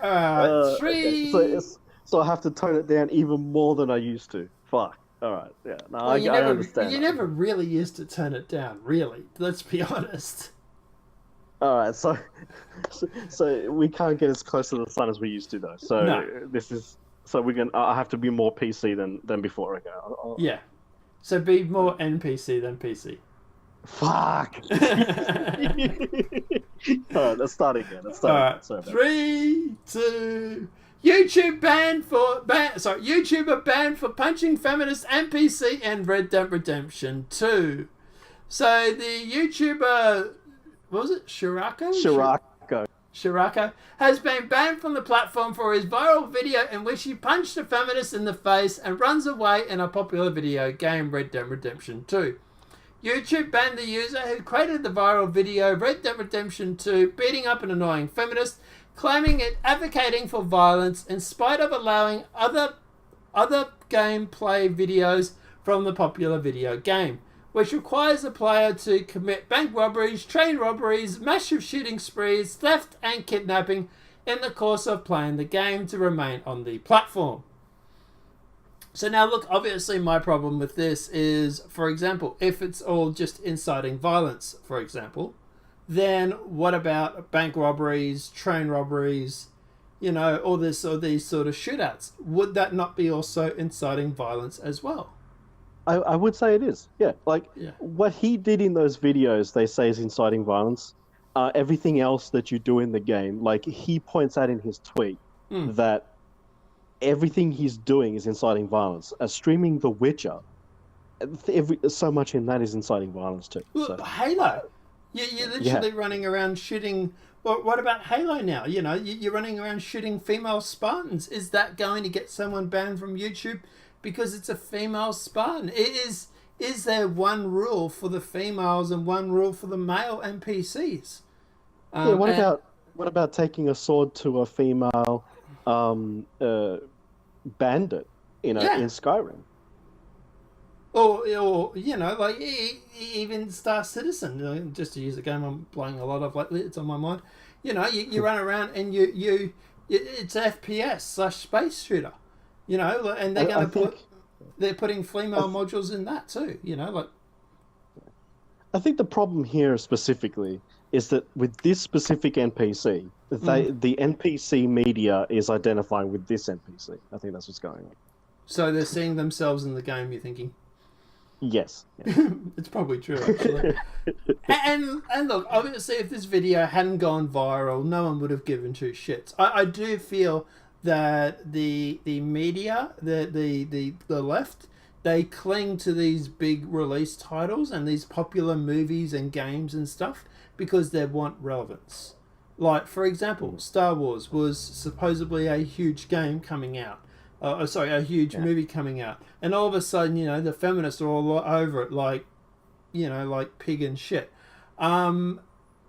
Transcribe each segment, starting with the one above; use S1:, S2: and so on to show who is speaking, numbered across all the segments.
S1: Alright,
S2: Okay.
S1: three.
S2: So I have to tone it down even more than I used to. Fuck. All right. Yeah. No,
S1: Well,
S2: I understand
S1: you
S2: that.
S1: never really used to turn it down, really. Let's be honest.
S2: All right. So we can't get as close to the sun as we used to, though.
S1: No,
S2: So this is so we can. I have to be more PC than before. Okay.
S1: yeah. So be more NPC than PC.
S2: Fuck. All right. Let's start again. Let's
S1: All
S2: start
S1: right,
S2: again. Sorry about that.
S1: 3, 2. YouTuber banned for punching feminist NPC in Red Dead Redemption 2. So the YouTuber, what was it, Shirrako?
S2: Shirrako.
S1: Shirrako has been banned from the platform for his viral video in which he punched a feminist in the face and runs away in a popular video game, Red Dead Redemption 2. YouTube banned the user who created the viral video Red Dead Redemption 2 beating up an annoying feminist, claiming it advocating for violence in spite of allowing other gameplay videos from the popular video game, which requires the player to commit bank robberies, train robberies, massive shooting sprees, theft and kidnapping in the course of playing the game to remain on the platform. So now look, obviously my problem with this is, for example, if it's all just inciting violence, for example, then what about bank robberies, train robberies, all these sort of shootouts? Would that not be also inciting violence as well?
S2: I would say it is. Yeah.
S1: Yeah.
S2: What he did in those videos, they say is inciting violence. Everything else that you do in the game, like he points out in his tweet that everything he's doing is inciting violence. Streaming The Witcher, so much in that is inciting violence too.
S1: Look,
S2: So,
S1: Halo, you're literally running around shooting. What about Halo now? You're running around shooting female Spartans. Is that going to get someone banned from YouTube because it's a female Spartan? Is there one rule for the females and one rule for the male NPCs?
S2: yeah. What about taking a sword to a female bandit? In Skyrim.
S1: Or like even Star Citizen, just to use a game I'm playing a lot of lately, it's on my mind. You run around and it's FPS/space shooter. And they're putting female modules in that too.
S2: I think the problem here specifically is that with this specific NPC, the NPC media is identifying with this NPC. I think that's what's going on.
S1: So they're seeing themselves in the game. You're thinking.
S2: Yes. Yeah.
S1: It's probably true, actually. and look, obviously, if this video hadn't gone viral, no one would have given two shits. I do feel that the media, the left, they cling to these big release titles and these popular movies and games and stuff because they want relevance. Like, for example, Star Wars was supposedly a huge game coming out. A huge movie coming out, and all of a sudden, the feminists are all over it, like pig and shit. And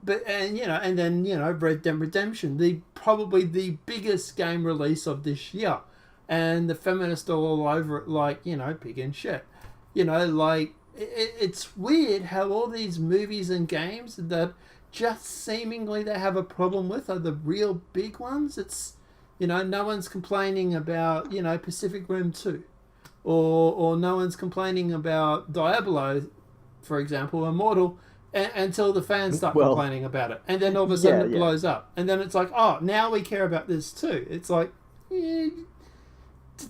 S1: then Red Dead Redemption, probably the biggest game release of this year, and the feminists are all over it, like pig and shit. It's weird how all these movies and games that just seemingly they have a problem with are the real big ones. It's no one's complaining about, Pacific Rim 2. Or no one's complaining about Diablo, for example, Immortal, until the fans start complaining about it. And then all of a sudden it blows up. And then it's like, oh, now we care about this too. It's like, do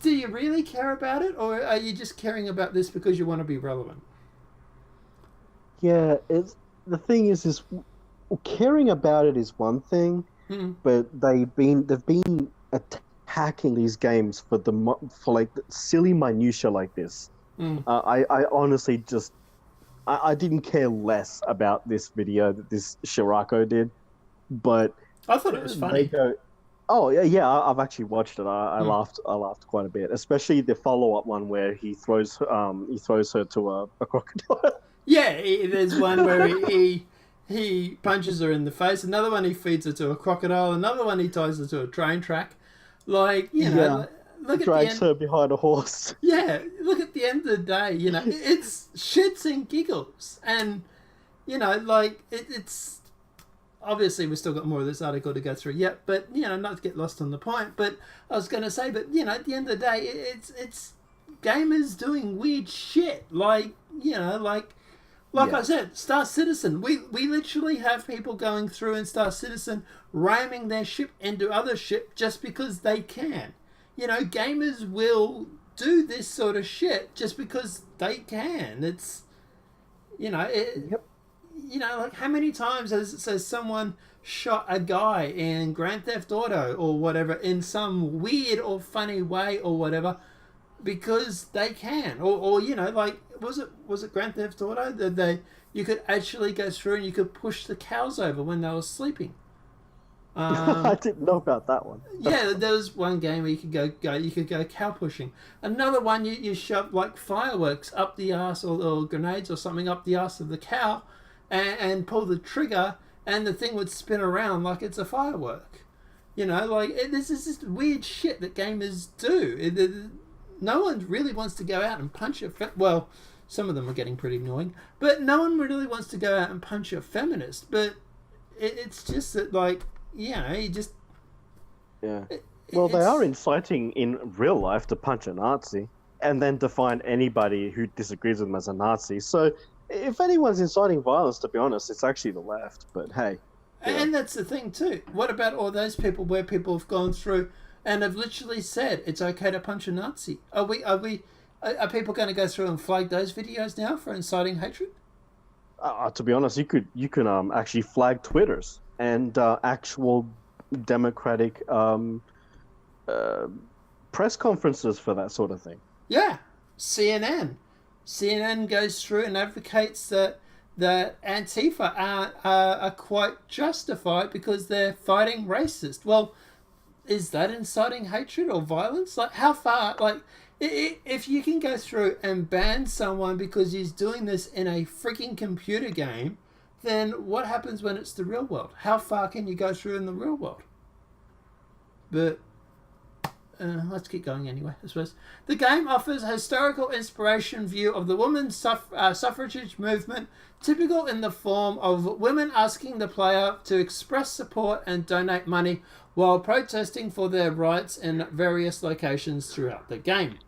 S1: you really care about it? Or are you just caring about this because you want to be relevant?
S2: Yeah, the thing is caring about it is one thing, but they've been attacking these games for like silly minutia like this. I honestly just I didn't care less about this video that this Shirrako did, but
S1: I thought it was funny.
S2: Oh yeah, I've actually watched it. I laughed quite a bit, especially the follow-up one where he throws her to a crocodile.
S1: Yeah, there's one where he punches her in the face. Another one he feeds her to a crocodile. Another one he ties her to a train track. Like, look
S2: drags her behind a horse.
S1: Yeah, look at the end of the day, it's shits and giggles. And, it's obviously we've still got more of this article to go through yet, but, not to get lost on the point, but I was going to say, but, at the end of the day, it's gamers doing weird shit. Like I said, Star Citizen. We literally have people going through in Star Citizen ramming their ship into other ship just because they can. Gamers will do this sort of shit just because they can. It's,
S2: Yep.
S1: like how many times has someone shot a guy in Grand Theft Auto or whatever in some weird or funny way or whatever because they can, or like was it Grand Theft Auto that you could actually go through and you could push the cows over when they were sleeping.
S2: I didn't know about that one.
S1: Yeah, there was one game where you could go cow pushing. Another one you shove like fireworks up the ass or grenades or something up the ass of the cow, and pull the trigger and the thing would spin around like it's a firework. This is just weird shit that gamers do. No one really wants to go out and punch well, some of them are getting pretty annoying, but no one really wants to go out and punch a feminist. But it's just that, like, you just...
S2: Yeah. Well, they are inciting in real life to punch a Nazi and then define anybody who disagrees with them as a Nazi. So if anyone's inciting violence, to be honest, it's actually the left. But hey.
S1: And that's the thing too. What about all those people where people have gone through and have literally said it's okay to punch a Nazi? Are people going to go through and flag those videos now for inciting hatred?
S2: To be honest, you can actually flag Twitters and actual democratic press conferences for that sort of thing.
S1: Yeah, CNN goes through and advocates that Antifa are quite justified because they're fighting racist. Well, is that inciting hatred or violence? Like, how far? Like, if you can go through and ban someone because he's doing this in a freaking computer game, then what happens when it's the real world? How far can you go through in the real world? But let's keep going anyway, I suppose. The game offers a historical inspiration view of the women's suffrage movement, typical in the form of women asking the player to express support and donate money while protesting for their rights in various locations throughout the game.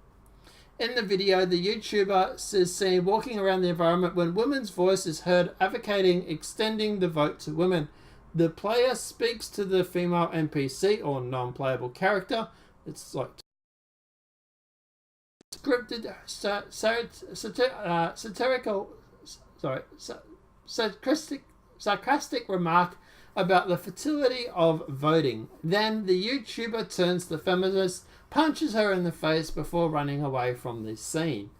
S1: In the video, the YouTuber is seen walking around the environment when women's voice is heard advocating extending the vote to women. The player speaks to the female NPC or non-playable character. It's like scripted, sarcastic remark about the fertility of voting. Then the YouTuber turns to the feminist, punches her in the face before running away from the scene.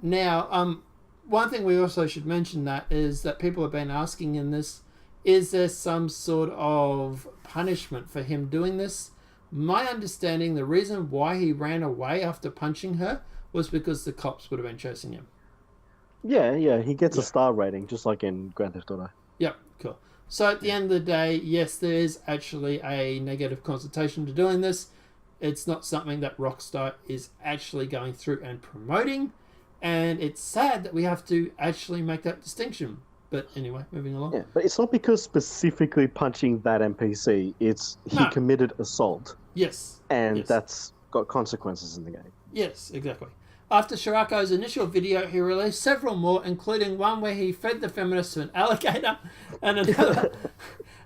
S1: Now, one thing we also should mention that is that people have been asking in this, is there some sort of punishment for him doing this? My understanding, the reason why he ran away after punching her was because the cops would have been chasing him.
S2: Yeah, he gets a star rating, just like in Grand Theft Auto.
S1: Yep, cool. So at the end of the day, yes, there is actually a negative connotation to doing this. It's not something that Rockstar is actually going through and promoting, and it's sad that we have to actually make that distinction. But anyway, moving along.
S2: Yeah, but it's not because specifically punching that NPC. It's he committed assault.
S1: Yes.
S2: And that's got consequences in the game.
S1: Yes, exactly. After Shirrako's initial video, he released several more, including one where he fed the feminist to an alligator, and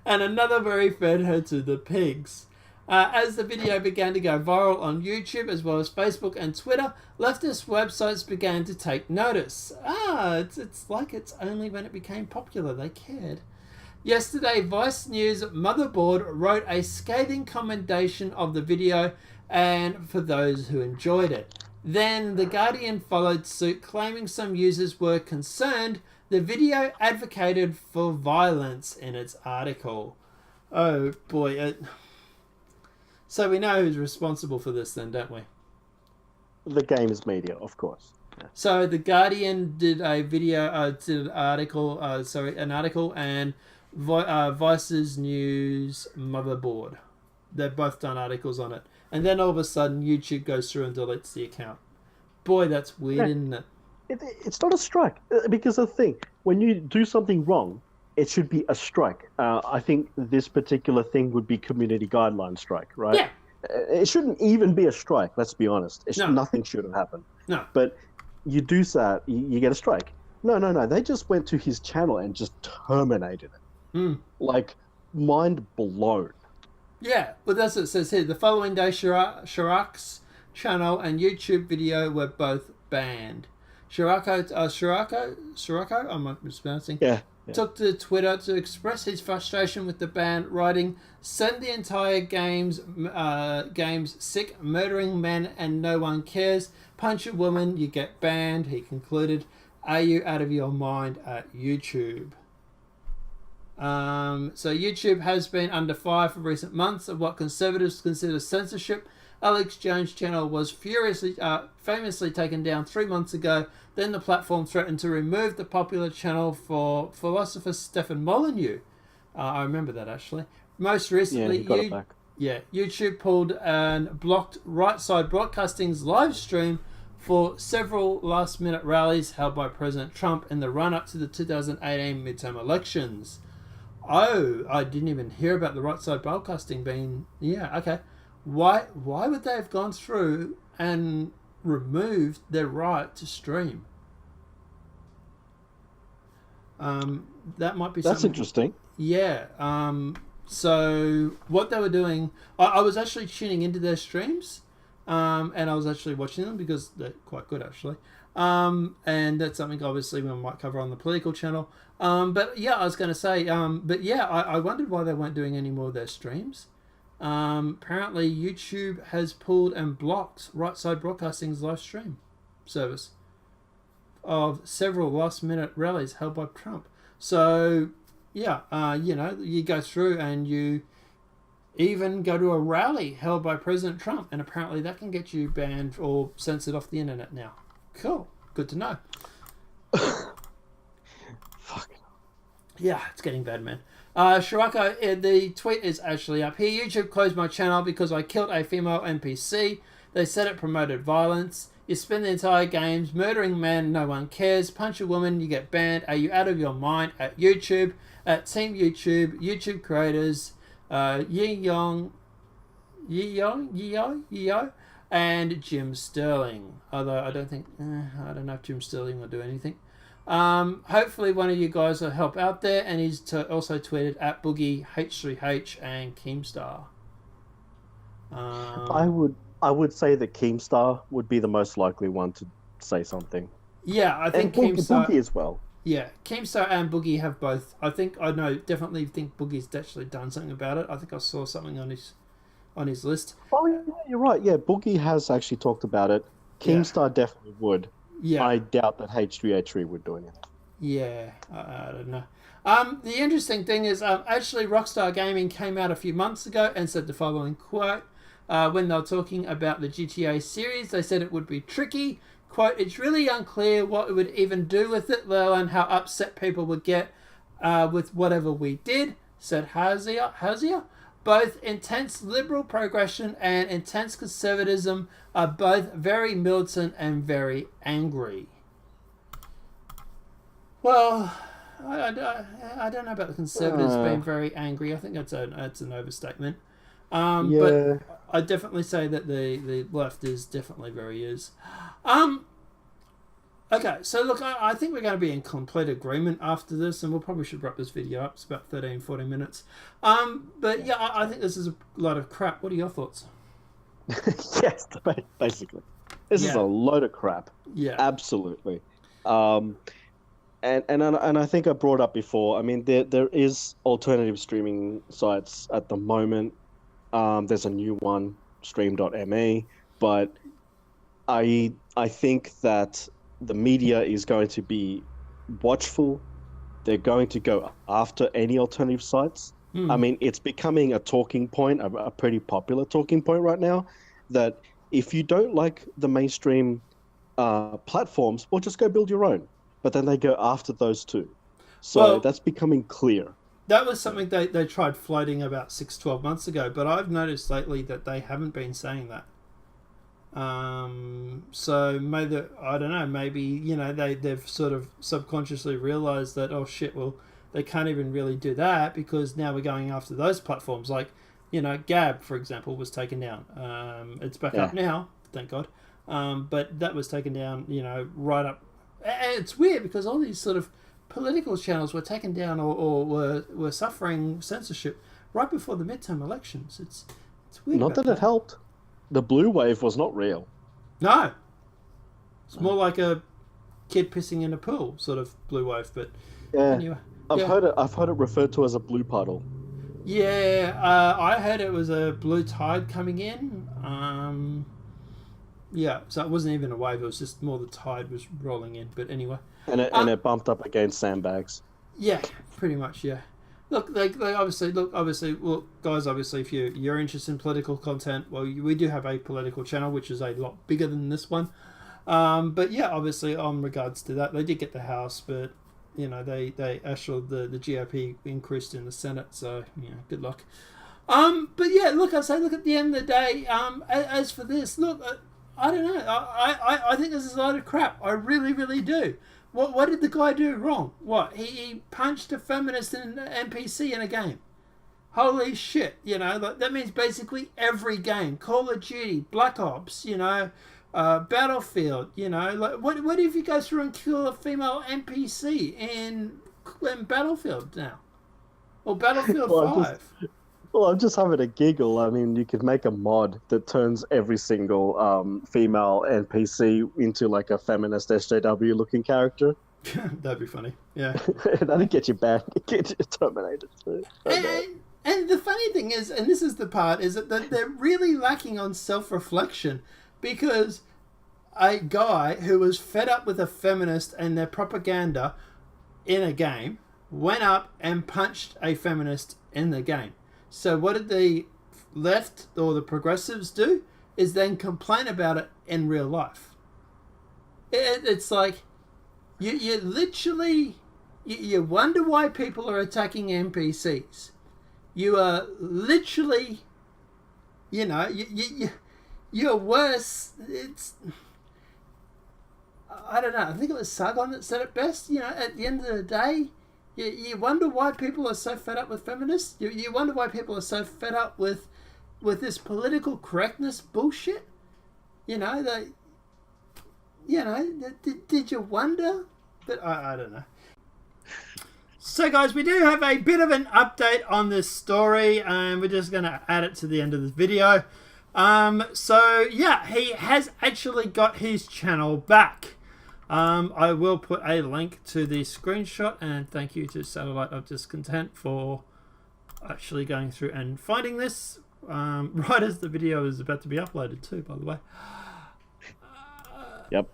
S1: another where he fed her to the pigs. As the video began to go viral on YouTube as well as Facebook and Twitter, leftist websites began to take notice. It's like it's only when it became popular they cared. Yesterday, Vice News Motherboard wrote a scathing commendation of the video and for those who enjoyed it. Then The Guardian followed suit, claiming some users were concerned the video advocated for violence in its article. Oh boy. So we know who's responsible for this then, don't we?
S2: The games media, of course. Yeah.
S1: So The Guardian did a video, did an article, and Vice's News Motherboard. They've both done articles on it. And then all of a sudden, YouTube goes through and deletes the account. Boy, that's weird, isn't it?
S2: It's not a strike. Because the thing, when you do something wrong, it should be a strike. I think this particular thing would be community guideline strike, right?
S1: Yeah.
S2: It shouldn't even be a strike. Let's be honest.
S1: No.
S2: Nothing should have happened.
S1: No.
S2: But you do that, you get a strike. No. They just went to his channel and just terminated it. Like, mind blown.
S1: Yeah, but that's what it says here. The following day, Shirrako's channel and YouTube video were both banned. Shirrako, I'm mispronouncing.
S2: Yeah.
S1: Took to Twitter to express his frustration with the ban, writing, "Send the entire games sick, murdering men and no one cares. Punch a woman, you get banned." He concluded, "Are you out of your mind?" at YouTube. So YouTube has been under fire for recent months of what conservatives consider censorship. Alex Jones' channel was famously taken down 3 months ago. Then the platform threatened to remove the popular channel for philosopher Stefan Molyneux. I remember that, actually. Most recently,
S2: he got it back.
S1: YouTube pulled and blocked Right Side Broadcasting's live stream for several last-minute rallies held by President Trump in the run-up to the 2018 midterm elections. Oh, I didn't even hear about the Right Side Broadcasting being... Yeah, okay. Why would they have gone through and removed their right to stream? That might be
S2: That's
S1: something...
S2: interesting.
S1: Yeah. So what they were doing... I was actually tuning into their streams, and I was actually watching them because they're quite good, actually. And that's something obviously we might cover on the political channel. But yeah, I was going to say, I wondered why they weren't doing any more of their streams. Apparently YouTube has pulled and blocked Right Side Broadcasting's live stream service of several last minute rallies held by Trump. So yeah, you go through and you even go to a rally held by President Trump, and apparently that can get you banned or censored off the internet now. Cool. Good to know.
S2: Fucking.
S1: Yeah, it's getting bad, man. Shirrako, the tweet is actually up here. YouTube closed my channel because I killed a female NPC. They said it promoted violence. You spend the entire games murdering men, no one cares. Punch a woman, you get banned. Are you out of your mind? At YouTube, at Team YouTube, YouTube creators, Yi Yo, and Jim Sterling. Although I don't know if Jim Sterling will do anything. Hopefully one of you guys will help out there, and he's also tweeted at Boogie, H3H, and Keemstar.
S2: I would say that Keemstar would be the most likely one to say something.
S1: Yeah, I think
S2: and
S1: Keemstar...
S2: Boogie as well.
S1: Yeah, Keemstar and Boogie have both. Definitely think Boogie's actually done something about it. I think I saw something on his list.
S2: Oh, yeah, you're right. Yeah, Boogie has actually talked about it. Keemstar definitely would.
S1: Yeah.
S2: I doubt that H3H3 would do anything.
S1: Yeah, I don't know. The interesting thing is, actually, Rockstar Gaming came out a few months ago and said the following quote. When they were talking about the GTA series, they said it would be tricky. Quote, "It's really unclear what we would even do with it, let alone how upset people would get with whatever we did," said Hazier. Both intense liberal progression and intense conservatism are both very militant and very angry. Well, I don't know about the conservatives being very angry. I think that's an overstatement. But I definitely say that the left is definitely very is. Okay, so look, I think we're going to be in complete agreement after this, and we'll probably should wrap this video up. It's about 13-14 minutes. But yeah, I think this is a lot of crap. What are your thoughts?
S2: Yes, basically. This is a load of crap.
S1: Yeah.
S2: Absolutely. And I think I brought up before, I mean, there is alternative streaming sites at the moment. There's a new one, stream.me, but I think that the media is going to be watchful. They're going to go after any alternative sites. I mean, it's becoming a talking point, a pretty popular talking point right now, that if you don't like the mainstream platforms, well, just go build your own. But then they go after those too. So that's becoming clear.
S1: That was something they tried floating about 6-12 months ago, but I've noticed lately that they haven't been saying that. So maybe, I don't know, maybe, they've sort of subconsciously realized that, oh shit, well, they can't even really do that because now we're going after those platforms. Like, Gab, for example, was taken down. It's back up now, thank God. But that was taken down, right up. And it's weird because all these sort of political channels were taken down or were suffering censorship right before the midterm elections. It's weird.
S2: Not that it helped. The blue wave was not real.
S1: No. It's more like a kid pissing in a pool sort of blue wave, but anyway.
S2: I've heard it referred to as a blue puddle.
S1: Yeah, I heard it was a blue tide coming in. So it wasn't even a wave, it was just more the tide was rolling in, but anyway.
S2: And it bumped up against sandbags.
S1: Yeah, pretty much, yeah. Look, guys, obviously, if you're interested in political content, well, we do have a political channel, which is a lot bigger than this one. But yeah, obviously, on regards to that, they did get the House, but, they actually, the GOP increased in the Senate, so, good luck. But yeah, look, at the end of the day, as for this, look, I don't know, I think this is a load of crap. I really, really do. What did the guy do wrong? What? He punched a feminist NPC in a game. Holy shit, that means basically every game. Call of Duty, Black Ops, Battlefield, what if you go through and kill a female NPC in Battlefield now? Or Battlefield 5?
S2: I'm just having a giggle. I mean, you could make a mod that turns every single female NPC into like a feminist SJW looking character.
S1: That'd be funny. Yeah.
S2: That'd get you back. Get you terminated too.
S1: And the funny thing is, and this is the part, is that they're really lacking on self-reflection because a guy who was fed up with a feminist and their propaganda in a game went up and punched a feminist in the game. So what did the left or the progressives do? Is then complain about it in real life. It's like you literally you wonder why people are attacking NPCs. You are literally, you're worse. It's I don't know. I think it was Sargon that said it best. At the end of the day. You wonder why people are so fed up with feminists? You wonder why people are so fed up with this political correctness bullshit? Did you wonder? But I don't know. So guys, we do have a bit of an update on this story, and we're just going to add it to the end of this video. So yeah, he has actually got his channel back. I will put a link to the screenshot, and thank you to Satellite of Discontent for actually going through and finding this right as the video is about to be uploaded too, by the way.
S2: Yep.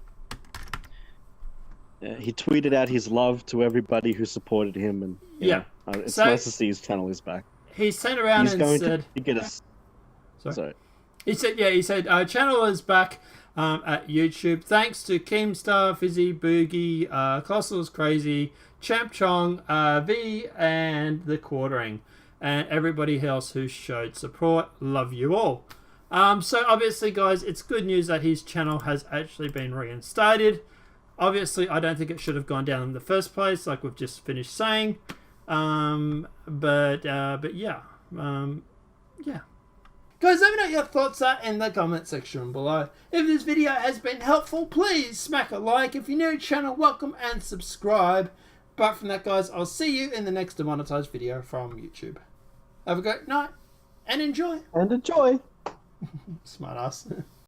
S2: He tweeted out his love to everybody who supported him, and it's nice to see his channel is back.
S1: He turned around and said,
S2: to get us. Sorry.
S1: He said, channel is back. At YouTube, thanks to Keemstar, Fizzy, Boogie, Colossal's Crazy, Champ Chong, V, and The Quartering, and everybody else who showed support. Love you all. So obviously, guys, it's good news that his channel has actually been reinstated. Obviously, I don't think it should have gone down in the first place, like we've just finished saying. But yeah. Yeah. Guys, let me know what your thoughts are in the comment section below. If this video has been helpful, please smack a like. If you're new to the channel, welcome and subscribe. Apart from that, guys, I'll see you in the next demonetized video from YouTube. Have a great night and enjoy.
S2: And enjoy.
S1: Smart ass.